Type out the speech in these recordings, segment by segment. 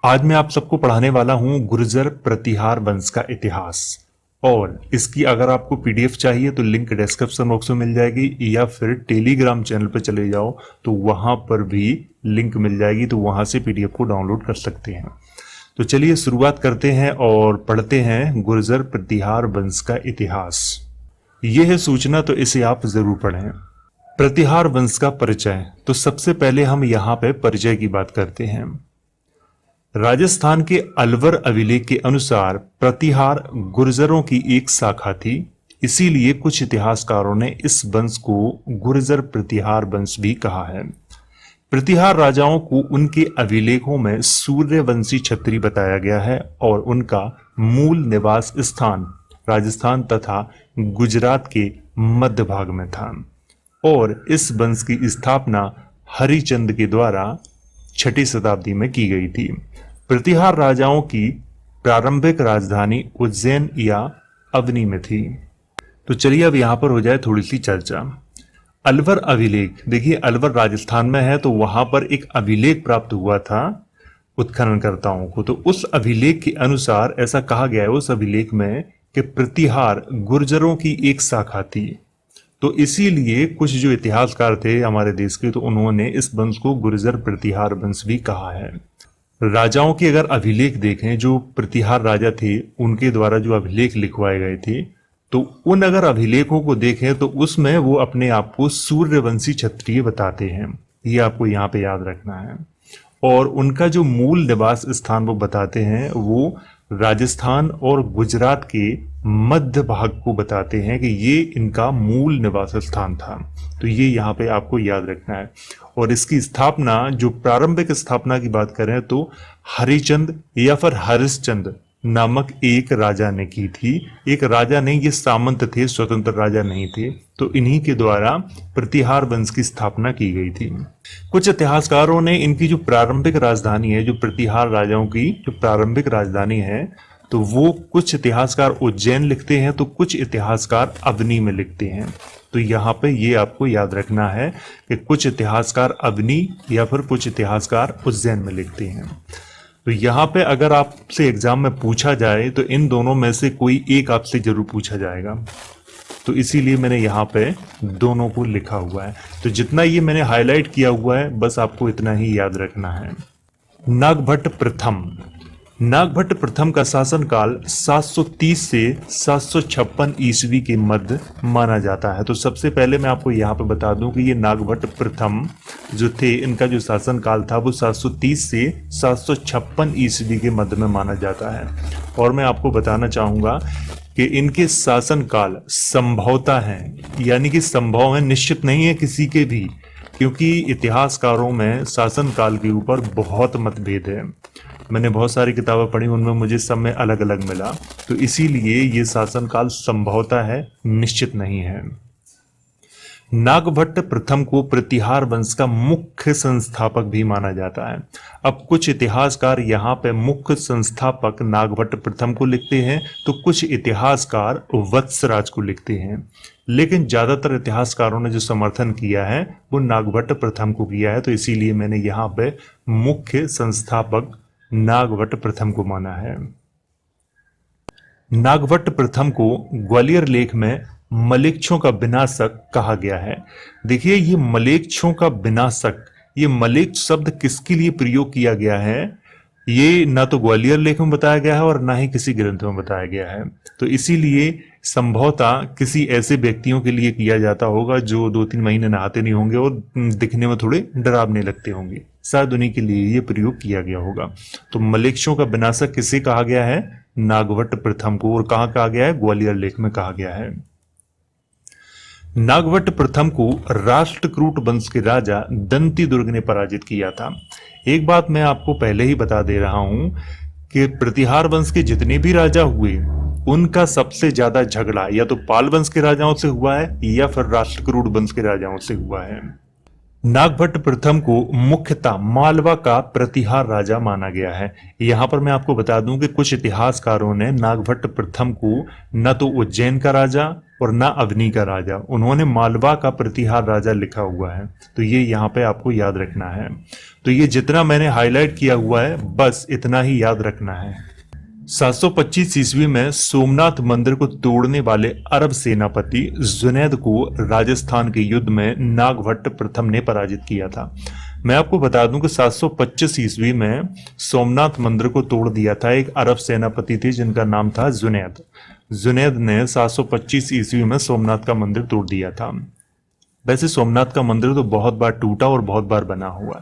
आज मैं आप सबको पढ़ाने वाला हूं गुर्जर प्रतिहार वंश का इतिहास। और इसकी अगर आपको पीडीएफ चाहिए तो लिंक डिस्क्रिप्शन बॉक्स में मिल जाएगी, या फिर टेलीग्राम चैनल पर चले जाओ तो वहां पर भी लिंक मिल जाएगी, तो वहां से पीडीएफ को डाउनलोड कर सकते हैं। तो चलिए शुरुआत करते हैं और पढ़ते हैं गुर्जर प्रतिहार वंश का इतिहास। यह है सूचना, तो इसे आप जरूर पढ़ें। प्रतिहार वंश का परिचय। तो सबसे पहले हम यहाँ पे परिचय की बात करते हैं। राजस्थान के अलवर अभिलेख के अनुसार प्रतिहार गुर्जरों की एक शाखा थी, इसीलिए कुछ इतिहासकारों ने इस वंश को गुर्जर प्रतिहार वंश भी कहा है। प्रतिहार राजाओं को उनके अभिलेखों में सूर्यवंशी क्षत्रिय बताया गया है और उनका मूल निवास स्थान राजस्थान तथा गुजरात के मध्य भाग में था, और इस वंश की स्थापना हरिचंद के द्वारा 6ठी शताब्दी में की गई थी। प्रतिहार राजाओं की प्रारंभिक राजधानी उज्जैन या अवनी में थी। तो चलिए अब यहां पर हो जाए थोड़ी सी चर्चा। अलवर अभिलेख, देखिए अलवर राजस्थान में है, तो वहां पर एक अभिलेख प्राप्त हुआ था उत्खननकर्ताओं को। तो उस अभिलेख के अनुसार ऐसा कहा गया है उस अभिलेख में कि प्रतिहार गुर्जरों की एक शाखा थी। तो इसीलिए कुछ जो इतिहासकार थे हमारे देश के, तो उन्होंने इस वंश को गुर्जर प्रतिहार वंश भी कहा है। राजाओं के अगर अभिलेख देखें, जो प्रतिहार राजा थे उनके द्वारा जो अभिलेख लिखवाए गए थे, तो उन अगर अभिलेखों को देखें तो उसमें वो अपने आप को सूर्यवंशी क्षत्रिय बताते हैं। ये आपको यहाँ पे याद रखना है। और उनका जो मूल निवास स्थान वो बताते हैं वो राजस्थान और गुजरात के मध्य भाग को बताते हैं कि ये इनका मूल निवास स्थान था। तो ये यहाँ पे आपको याद रखना है। और इसकी स्थापना, जो प्रारंभिक स्थापना की बात करें, तो हरिचंद या फिर हरिश्चंद नामक एक राजा ने की थी। एक राजा नहीं, ये सामंत थे, स्वतंत्र राजा नहीं थे। तो इन्हीं के द्वारा प्रतिहार वंश की स्थापना की गई थी। कुछ इतिहासकारों ने इनकी जो प्रारंभिक राजधानी है, जो प्रतिहार राजाओं की जो प्रारंभिक राजधानी है, तो वो कुछ इतिहासकार उज्जैन लिखते हैं, तो कुछ इतिहासकार अवनी में लिखते हैं। तो यहाँ पे ये आपको याद रखना है कि कुछ इतिहासकार अवनी या फिर कुछ इतिहासकार उज्जैन में लिखते हैं। तो यहाँ पे अगर आपसे एग्जाम में पूछा जाए तो इन दोनों में से कोई एक आपसे जरूर पूछा जाएगा, तो इसीलिए मैंने यहाँ पे दोनों को लिखा हुआ है। तो जितना ये मैंने हाईलाइट किया हुआ है, बस आपको इतना ही याद रखना है। नागभट्ट प्रथम। नागभट्ट प्रथम का शासनकाल 730 से 756 ईस्वी के मध्य माना जाता है। तो सबसे पहले मैं आपको यहाँ पे बता दूं कि ये नागभट्ट प्रथम जो थे, इनका जो शासनकाल था वो 730 से 756 ईस्वी के मध्य में माना जाता है। और मैं आपको बताना चाहूंगा कि इनके शासनकाल संभवता है, यानी कि संभव है, निश्चित नहीं है किसी के भी, क्योंकि इतिहासकारों में शासनकाल के ऊपर बहुत मतभेद है। मैंने बहुत सारी किताबें पढ़ी, उनमें मुझे सब में अलग अलग मिला। तो इसीलिए ये शासनकाल संभवता है, निश्चित नहीं है। नागभट्ट प्रथम को प्रतिहार वंश का मुख्य संस्थापक भी माना जाता है। अब कुछ इतिहासकार यहाँ पे मुख्य संस्थापक नागभट्ट प्रथम को लिखते हैं, तो कुछ इतिहासकार वत्सराज को लिखते हैं। लेकिन ज्यादातर इतिहासकारों ने जो समर्थन किया है वो नागभट्ट प्रथम को किया है। तो इसीलिए मैंने यहाँ पे मुख्य संस्थापक नागभट्ट प्रथम को माना है। नागभट्ट प्रथम को ग्वालियर लेख में मलेच्छों का विनाशक कहा गया है। देखिए ये मलेच्छों का विनाशक, ये मलेच्छ शब्द किसके लिए प्रयोग किया गया है, ये ना तो ग्वालियर लेख में बताया गया है और ना ही किसी ग्रंथ में बताया गया है। तो इसीलिए संभवतः किसी ऐसे व्यक्तियों के लिए किया जाता होगा जो 2-3 महीने नहाते नहीं होंगे और दिखने में थोड़े डरावने लगते होंगे, शायद उन्हीं के लिए ये प्रयोग किया गया होगा। तो मलेच्छों का विनाशक किसे कहा गया है, नागभट्ट प्रथम को। और कहाँ कहा गया है, ग्वालियर लेख में कहा गया है। नागभट्ट प्रथम को राष्ट्रकूट वंश के राजा दंती दुर्ग ने पराजित किया था। एक बात मैं आपको पहले ही बता दे रहा हूं कि प्रतिहार वंश के जितने भी राजा हुए, उनका सबसे ज्यादा झगड़ा या तो पाल वंश के राजाओं से हुआ है या फिर राष्ट्रकूट वंश के राजाओं से हुआ है। नागभट्ट प्रथम को मुख्यतः मालवा का प्रतिहार राजा माना गया है। यहां पर मैं आपको बता दूं कि कुछ इतिहासकारों ने नागभट्ट प्रथम को न तो उज्जैन का राजा और न अवनी का राजा, उन्होंने मालवा का प्रतिहार राजा लिखा हुआ है। तो ये यहाँ पे आपको याद रखना है। तो ये जितना मैंने हाईलाइट किया हुआ है बस इतना ही याद रखना है। 725 ईस्वी में सोमनाथ मंदिर को तोड़ने वाले अरब सेनापति जुनैद को राजस्थान के युद्ध में नागभट्ट प्रथम ने पराजित किया था। मैं आपको बता दूं कि 725 ईस्वी में सोमनाथ मंदिर को तोड़ दिया था एक अरब सेनापति थे जिनका नाम था जुनैद। जुनैद ने 725 ईस्वी में सोमनाथ का मंदिर तोड़ दिया था। वैसे सोमनाथ का मंदिर तो बहुत बार टूटा और बहुत बार बना हुआ।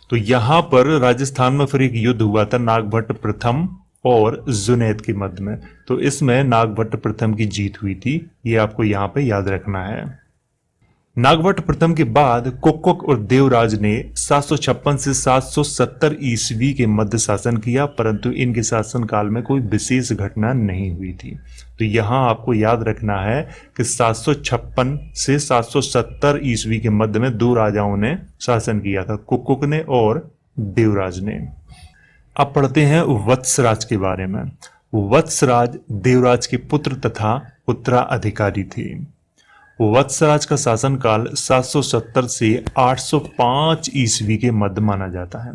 तो यहां पर राजस्थान में फिर एक युद्ध हुआ था नागभट्ट प्रथम और जुनैद के मध्य में। तो इसमें नागभट्ट प्रथम की जीत हुई थी, ये आपको यहाँ पे याद रखना है। नागभट्ट प्रथम के बाद कुक्कुट और देवराज ने 756 से 770 ईस्वी के मध्य शासन किया, परंतु इनके शासनकाल में कोई विशेष घटना नहीं हुई थी। तो यहाँ आपको याद रखना है कि 756 से 770 ईस्वी के मध्य में दो राजाओं ने शासन किया था, कुक्कुट ने और देवराज ने। अब पढ़ते हैं वत्सराज के बारे में। वत्सराज देवराज के पुत्र तथा उत्तराधिकारी थे। वत्सराज का शासनकाल 770 से 805 ईस्वी के मध्य माना जाता है।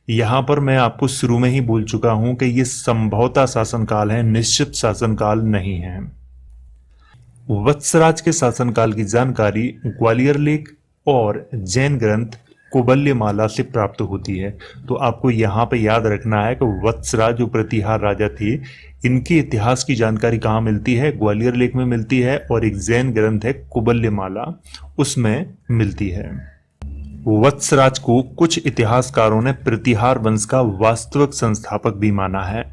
यहां पर मैं आपको शुरू में ही बोल चुका हूं कि यह संभवतः शासनकाल है, निश्चित शासनकाल नहीं है। वत्सराज के शासनकाल की जानकारी ग्वालियर लेख और जैन ग्रंथ कुबल्यमाला से प्राप्त होती है। तो आपको यहाँ पे याद रखना है कि वत्सराज जो प्रतिहार राजा थे, इनके इतिहास की जानकारी कहाँ मिलती है? ग्वालियर लेख में मिलती है, और एक जैन ग्रंथ है कुबल्यमाला, उसमें मिलती है। वत्सराज को कुछ इतिहासकारों ने प्रतिहार वंश का वास्तविक संस्थापक भी माना है।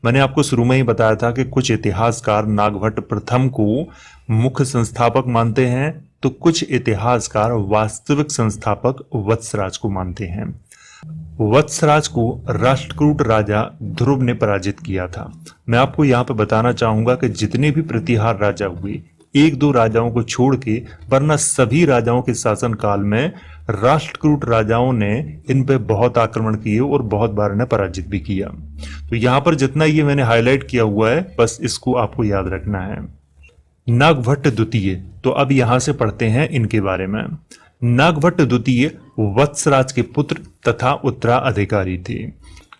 मैंने आपको शुरू में ही बताया था कि कुछ इतिहासकार नागभट्ट प्रथम को मुख्य संस्थापक मानते हैं, तो कुछ इतिहासकार वास्तविक संस्थापक वत्सराज को मानते हैं। वत्सराज को राष्ट्रकूट राजा ध्रुव ने पराजित किया था। मैं आपको यहाँ पे बताना चाहूंगा कि जितने भी प्रतिहार राजा हुए, एक दो राजाओं को छोड़ के, वरना सभी राजाओं के शासनकाल में राष्ट्रकूट राजाओं ने इन पे बहुत आक्रमण किए और बहुत बार इन्हें पराजित भी किया। तो यहाँ पर जितना ये मैंने हाईलाइट किया हुआ है बस इसको आपको याद रखना है। नागभट्ट द्वितीय, तो अब यहां से पढ़ते हैं इनके बारे में। नागभट्ट द्वितीय वत्सराज के पुत्र तथा उत्तराधिकारी थे।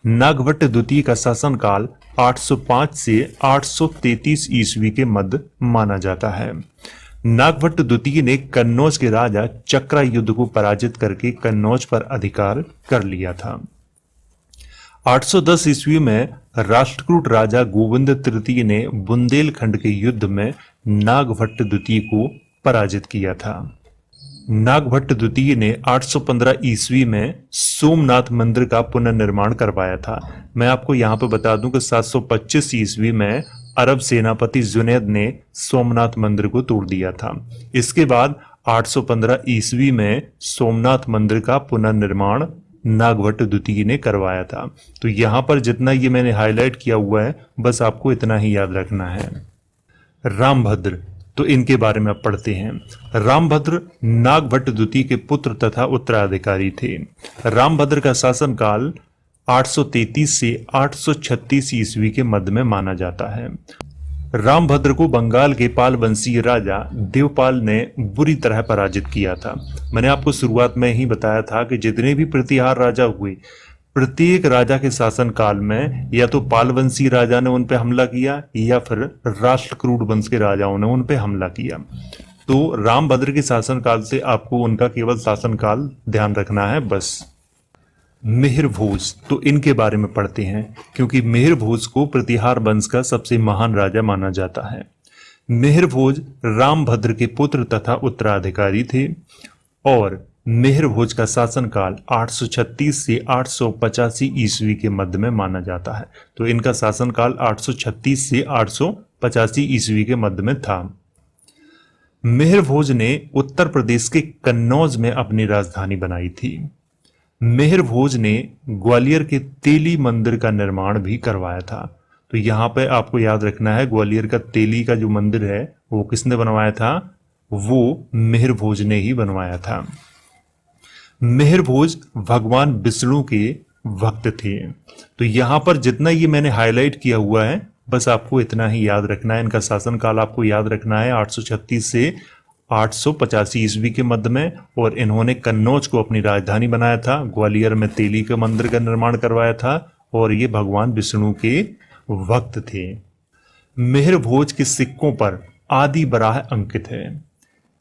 नागभट्ट द्वितीय का शासनकाल 805 से 833 ईस्वी के मध्य माना जाता है। नागभट्ट द्वितीय ने कन्नौज के राजा चक्रा युद्ध को पराजित करके कन्नौज पर अधिकार कर लिया था। 810 ईस्वी में राष्ट्रकूट राजा गोविंद तृतीय ने बुंदेलखंड के युद्ध में नागभट्ट द्वितीय को पराजित किया था। नागभट्ट द्वितीय ने 815 ईस्वी में सोमनाथ मंदिर का पुनर्निर्माण करवाया था। मैं आपको यहाँ पे बता दूं कि 725 ईस्वी में अरब सेनापति जुनैद ने सोमनाथ मंदिर को तोड़ दिया था। इसके बाद 815 ईस्वी में सोमनाथ मंदिर का पुनर्निर्माण नागभट्ट द्वितीय ने करवाया था। तो यहाँ पर जितना ये मैंने हाईलाइट किया हुआ है बस आपको इतना ही याद रखना है। रामभद्र, तो इनके बारे में अब पढ़ते हैं। रामभद्र नागभट्ट द्वितीय के पुत्र तथा उत्तराधिकारी थे। रामभद्र का शासनकाल 833 से 836 ईस्वी के मध्य में माना जाता है। रामभद्र को बंगाल के पाल वंशीय राजा देवपाल ने बुरी तरह पराजित किया था। मैंने आपको शुरुआत में ही बताया था कि जितने भी प्रतिहार राजा हुए, प्रत्येक राजा के शासनकाल में या तो पालवंशी राजा ने उन पे हमला किया या फिर राष्ट्रकूट वंश के राजाओं ने उन पे हमला किया। तो रामभद्र के शासनकाल से आपको उनका केवल शासनकाल ध्यान रखना है बस। मिहिर भोज, तो इनके बारे में पढ़ते हैं क्योंकि मिहिर भोज को प्रतिहार वंश का सबसे महान राजा माना जाता है। मिहिर भोज रामभद्र के पुत्र तथा उत्तराधिकारी थे और मिहिर भोज का शासनकाल 836 से 885 ईस्वी के मध्य में माना जाता है। तो इनका शासनकाल 836 से 885 ईस्वी के मध्य में था। मिहिर भोज ने उत्तर प्रदेश के कन्नौज में अपनी राजधानी बनाई थी। मिहिर भोज ने ग्वालियर के तेली मंदिर का निर्माण भी करवाया था। तो यहाँ पे आपको याद रखना है ग्वालियर का तेली का जो मंदिर है वो किसने बनवाया था? वो मिहिर भोज ने ही बनवाया था। मिहिर भोज भगवान विष्णु के भक्त थे। तो यहां पर जितना ये मैंने हाईलाइट किया हुआ है बस आपको इतना ही याद रखना है। इनका शासनकाल आपको याद रखना है 836 से 885 ईस्वी के मध्य में, और इन्होंने कन्नौज को अपनी राजधानी बनाया था। ग्वालियर में तेली के मंदिर का निर्माण करवाया था और ये भगवान विष्णु के भक्त थे। मिहिर भोज के सिक्कों पर आदि बराह अंकित है,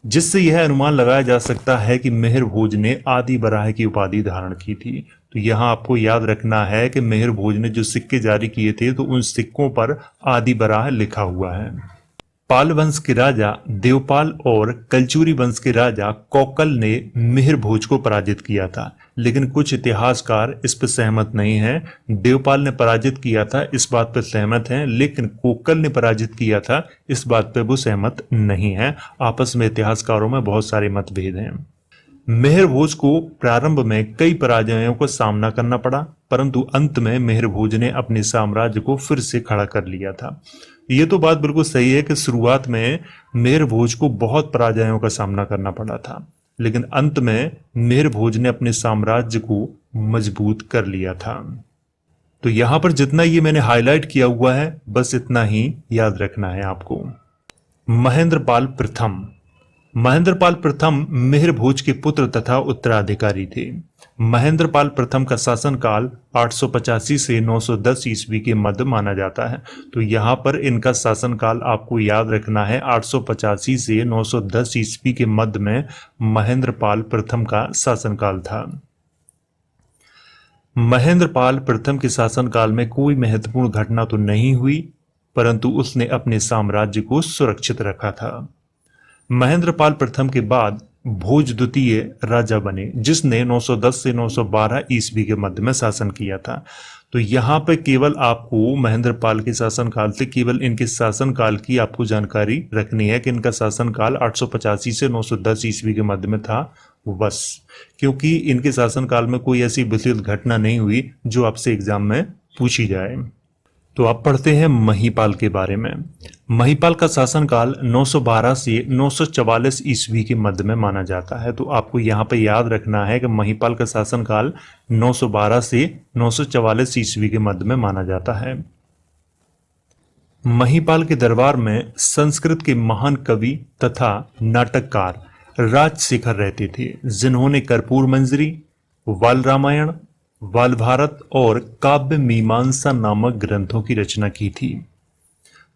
जिससे यह अनुमान लगाया जा सकता है कि मिहिर भोज ने आदि बराह की उपाधि धारण की थी। तो यहां आपको याद रखना है कि मिहिर भोज ने जो सिक्के जारी किए थे तो उन सिक्कों पर आदि बराह लिखा हुआ है। पाल वंश के राजा देवपाल और कलचुरी वंश के राजा कौकल ने मिहिर भोज को पराजित किया था, लेकिन कुछ इतिहासकार इस पर सहमत नहीं हैं। देवपाल ने पराजित किया था इस बात पर सहमत हैं, लेकिन कोकल ने पराजित किया था इस बात पर वो सहमत नहीं है। आपस में इतिहासकारों में बहुत सारे मतभेद हैं। मिहिर भोज को प्रारंभ में कई पराजयों का सामना करना पड़ा, परंतु अंत में मिहिर भोज ने अपने साम्राज्य को फिर से खड़ा कर लिया था। ये तो बात बिल्कुल सही है कि शुरुआत में मिहिर भोज को बहुत पराजयों का सामना करना पड़ा था, लेकिन अंत में मिहिर भोज ने अपने साम्राज्य को मजबूत कर लिया था। तो यहां पर जितना ये मैंने हाईलाइट किया हुआ है बस इतना ही याद रखना है आपको। महेंद्रपाल प्रथम। महेंद्रपाल प्रथम मिहिर भोज के पुत्र तथा उत्तराधिकारी थे। महेंद्रपाल प्रथम का शासनकाल 885 से 910 ईस्वी के मध्य माना जाता है। तो यहाँ पर इनका शासनकाल आपको याद रखना है 885 से 910 ईस्वी के मध्य में महेंद्रपाल प्रथम का शासनकाल था। महेंद्रपाल प्रथम के शासनकाल में कोई महत्वपूर्ण घटना तो नहीं हुई, परंतु उसने अपने साम्राज्य को सुरक्षित रखा था। महेंद्रपाल प्रथम के बाद भोज द्वितीय राजा बने, जिसने 910 से 912 ईस्वी के मध्य में शासन किया था। तो यहाँ पे केवल आपको महेंद्रपाल के शासनकाल से केवल इनके शासनकाल की आपको जानकारी रखनी है कि इनका शासनकाल 885 से 910 ईस्वी के मध्य में था बस, क्योंकि इनके शासनकाल में कोई ऐसी विशेष घटना नहीं हुई जो आपसे एग्जाम में पूछी जाए। तो आप पढ़ते हैं महीपाल के बारे में। महीपाल का शासनकाल 912 से 944 ईस्वी के मध्य में माना जाता है। तो आपको यहाँ पे याद रखना है कि महीपाल का शासनकाल 912 से 944 ईस्वी के मध्य में माना जाता है। महीपाल के दरबार में संस्कृत के महान कवि तथा नाटककार राजशेखर रहते थे, जिन्होंने कर्पूर मंजरी, वाल रामायण, वाल भारत और काव्य मीमांसा नामक ग्रंथों की रचना की थी।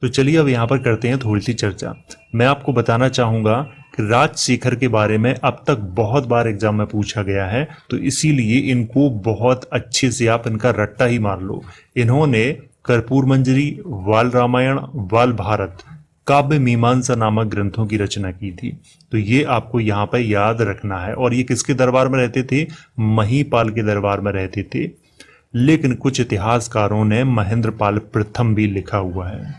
तो चलिए अब यहाँ पर करते हैं थोड़ी सी चर्चा। मैं आपको बताना चाहूंगा कि राजशेखर के बारे में अब तक बहुत बार एग्जाम में पूछा गया है, तो इसीलिए इनको बहुत अच्छे से आप इनका रट्टा ही मार लो। इन्होंने कर्पूर मंजरी, वाल रामायण, वाल भारत, काव्य मीमांसा नामक ग्रंथों की रचना की थी। तो ये आपको यहाँ पर याद रखना है। और ये किसके दरबार में रहते थे? महीपाल के दरबार में रहते थे। लेकिन कुछ इतिहासकारों ने महेंद्रपाल प्रथम भी लिखा हुआ है।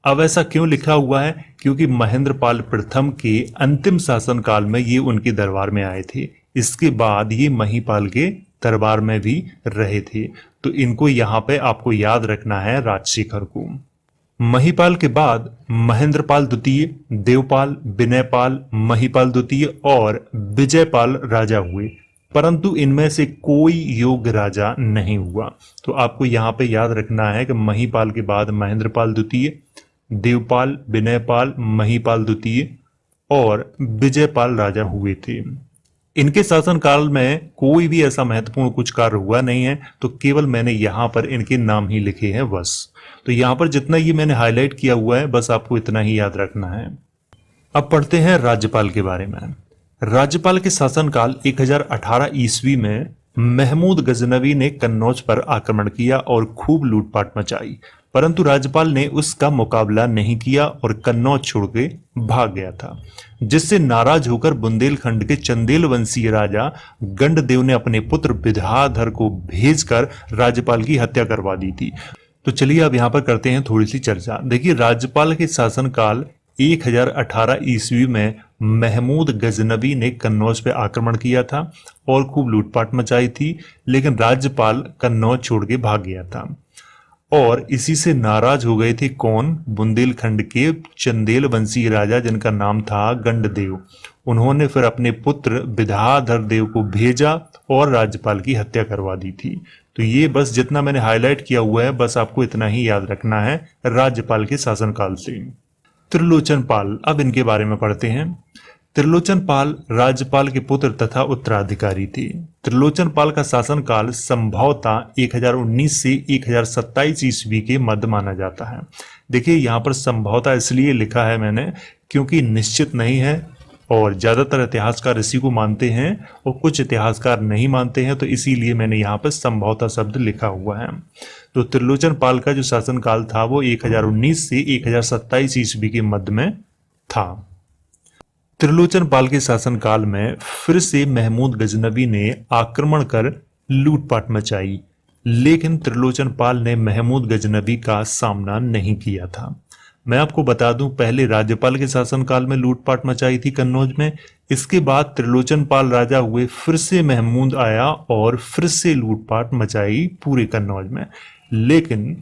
अब ऐसा क्यों लिखा हुआ है? क्योंकि महेंद्रपाल प्रथम के अंतिम शासनकाल में ये उनके दरबार में आए थे। इसके बाद ये महीपाल के दरबार में भी रहे थे। तो इनको यहाँ पे आपको याद रखना है, राजशेखर को। महीपाल के बाद महेंद्रपाल द्वितीय, देवपाल, विनयपाल, महीपाल द्वितीय और विजयपाल राजा हुए, परंतु इनमें से कोई योग्य राजा नहीं हुआ। तो आपको यहाँ पे याद रखना है कि महीपाल के बाद महेंद्रपाल द्वितीय, देवपाल, विनयपाल, महीपाल द्वितीय और विजयपाल राजा हुए थे। इनके शासनकाल में कोई भी ऐसा महत्वपूर्ण कुछ कार्य हुआ नहीं है, तो केवल मैंने यहाँ पर इनके नाम ही लिखे हैं बस। तो यहाँ पर जितना ये मैंने हाईलाइट किया हुआ है बस आपको इतना ही याद रखना है। अब पढ़ते हैं राज्यपाल के बारे में। राज्यपाल के शासनकाल 1018 ईस्वी में महमूद गजनवी ने कन्नौज पर आक्रमण किया और खूब लूटपाट मचाई, परंतु राज्यपाल ने उसका मुकाबला नहीं किया और कन्नौज छोड़ के भाग गया था, जिससे नाराज होकर बुंदेलखंड के चंदेल वंशीय राजा गंडदेव ने अपने पुत्र विद्याधर को भेजकर राज्यपाल की हत्या करवा दी थी। तो चलिए अब यहाँ पर करते हैं थोड़ी सी चर्चा। देखिए, राज्यपाल के शासनकाल 1018 ईस्वी में महमूद गजनवी ने कन्नौज पे आक्रमण किया था और खूब लूटपाट मचाई थी, लेकिन राज्यपाल कन्नौज छोड़ के भाग गया था और इसी से नाराज हो गए थे कौन? बुंदेलखंड के चंदेल वंशीय राजा जिनका नाम था गंडदेव। उन्होंने फिर अपने पुत्र विद्याधर देव को भेजा और राज्यपाल की हत्या करवा दी थी। तो ये बस जितना मैंने हाईलाइट किया हुआ है बस आपको इतना ही याद रखना है राज्यपाल के शासनकाल से। त्रिलोचन पाल, अब इनके बारे में पढ़ते हैं। त्रिलोचन पाल राज्यपाल के पुत्र तथा उत्तराधिकारी थे। त्रिलोचन पाल का शासनकाल संभवतः 1019 से 1027 ईस्वी के मध्य माना जाता है। देखिए यहाँ पर संभवतः इसलिए लिखा है मैंने क्योंकि निश्चित नहीं है और ज्यादातर इतिहासकार इसी को मानते हैं और कुछ इतिहासकार नहीं मानते हैं, तो इसीलिए मैंने यहाँ पर संभवतः शब्द लिखा हुआ है। तो त्रिलोचन पाल का जो शासनकाल था वो 1019 से 1027 ईस्वी के मध्य में था। त्रिलोचन पाल के शासनकाल में फिर से महमूद गजनवी ने आक्रमण कर लूटपाट मचाई, लेकिन त्रिलोचन पाल ने महमूद गजनवी का सामना नहीं किया था। मैं आपको बता दूं, पहले राज्यपाल के शासनकाल में लूटपाट मचाई थी कन्नौज में, इसके बाद त्रिलोचन पाल राजा हुए, फिर से महमूद आया और फिर से लूटपाट मचाई पूरे कन्नौज में, लेकिन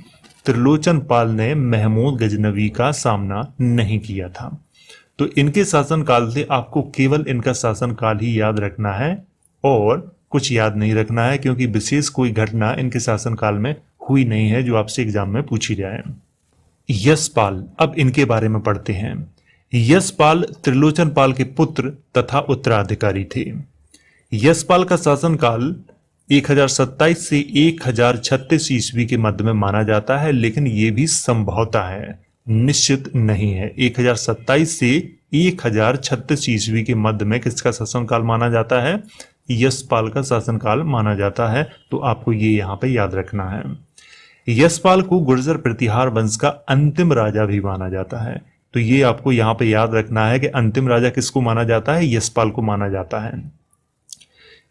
त्रिलोचन पाल ने महमूद गजनवी का सामना नहीं किया था। तो इनके शासनकाल से आपको केवल इनका शासनकाल ही याद रखना है और कुछ याद नहीं रखना है, क्योंकि विशेष कोई घटना इनके शासनकाल में हुई नहीं है जो आपसे एग्जाम में पूछी जाए। यशपाल, अब इनके बारे में पढ़ते हैं। यशपाल त्रिलोचन पाल के पुत्र तथा उत्तराधिकारी थे। यशपाल का शासनकाल 1027 से 1036 ईस्वी के मध्य में माना जाता है, लेकिन यह भी संभवतः है, निश्चित नहीं है। 1027 से 1036 ईस्वी के मध्य में किसका शासनकाल माना जाता है? यशपाल का शासनकाल माना जाता है। तो आपको ये यहाँ पे याद रखना है। यशपाल को गुर्जर प्रतिहार वंश का अंतिम राजा भी माना जाता है। तो ये आपको यहाँ पे याद रखना है कि अंतिम राजा किसको माना जाता है? यशपाल को माना जाता है।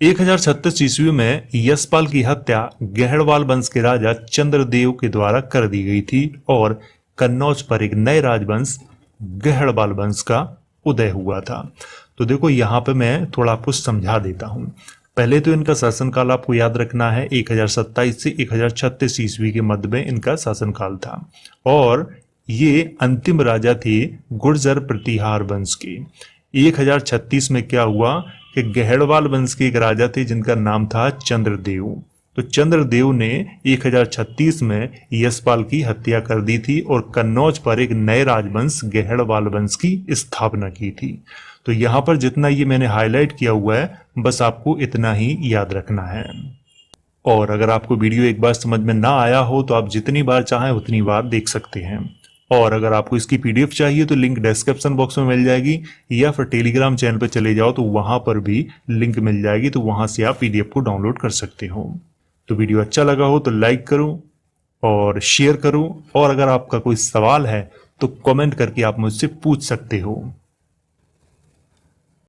1036 ईस्वी में यशपाल की हत्या गहड़वाल वंश के राजा चंद्रदेव के द्वारा कर दी गई थी और कन्नौज पर एक नए राजवंश गहड़वाल वंश का उदय हुआ था। तो देखो यहाँ पे मैं थोड़ा आपको समझा देता हूँ। पहले तो इनका शासनकाल आपको याद रखना है 1027 से 1036 ईस्वी के मध्य में इनका शासनकाल था और ये अंतिम राजा थे गुर्जर प्रतिहार वंश के। 1036 में क्या हुआ कि गहड़वाल वंश के एक राजा थे जिनका नाम था चंद्रदेव। तो चंद्रदेव ने 1036 में यशपाल की हत्या कर दी थी और कन्नौज पर एक नए राजवंश गहड़वाल वंश की स्थापना की थी। तो यहाँ पर जितना ये मैंने हाईलाइट किया हुआ है बस आपको इतना ही याद रखना है। और अगर आपको वीडियो एक बार समझ में ना आया हो तो आप जितनी बार चाहें उतनी बार देख सकते हैं। और अगर आपको इसकी पीडीएफ चाहिए तो लिंक डिस्क्रिप्शन बॉक्स में मिल जाएगी, या फिर टेलीग्राम चैनल पर चले जाओ तो वहां पर भी लिंक मिल जाएगी, तो वहां से आप पीडीएफ को डाउनलोड कर सकते हो। तो वीडियो अच्छा लगा हो तो लाइक करो और शेयर करो, और अगर आपका कोई सवाल है तो कमेंट करके आप मुझसे पूछ सकते हो।